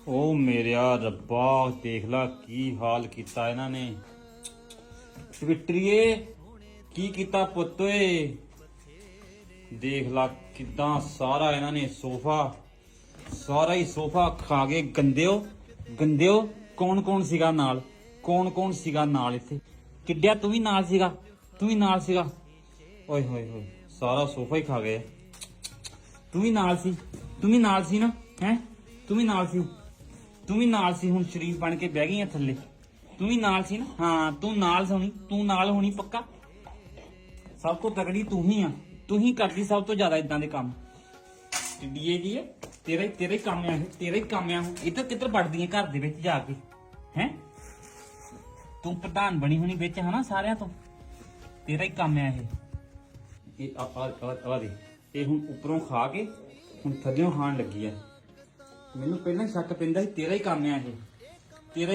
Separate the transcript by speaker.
Speaker 1: ओ मेरिया रब्बा देख ला की हाल किया इन्हां ने ट्विटरीए की किता पुत्त ओए देख ला किदां सारा इन्हां ने सोफा सारा ही सोफा खा गए गंदिओ कौन कौन सीगा नाल इत्थे किड्डिया तू भी नाल सीगा ओए होए होए सारा सोफा ही खा गए तू भी नाल सी ना हैं तू भी नाल सी हुण शरीफ बन के बह गई है थल्ले तू भी नाल सी ना हाँ तू नाल होनी पक्का सब को तगड़ी तू ही करदी सब तो ज्यादा इदां दे काम टिड्डीए जी तेरा ही काम है इधर किधर बढ़दी है घर दे विच जाके हैं तू प्रधान बनी होनी विच है ना सारियां तो तेरा ही काम है ये आ दे ये हुण उपरों खा के हुण थल्लियों खाण लगी है मैनू पहला शक पैंदा तेरा ही काम है ये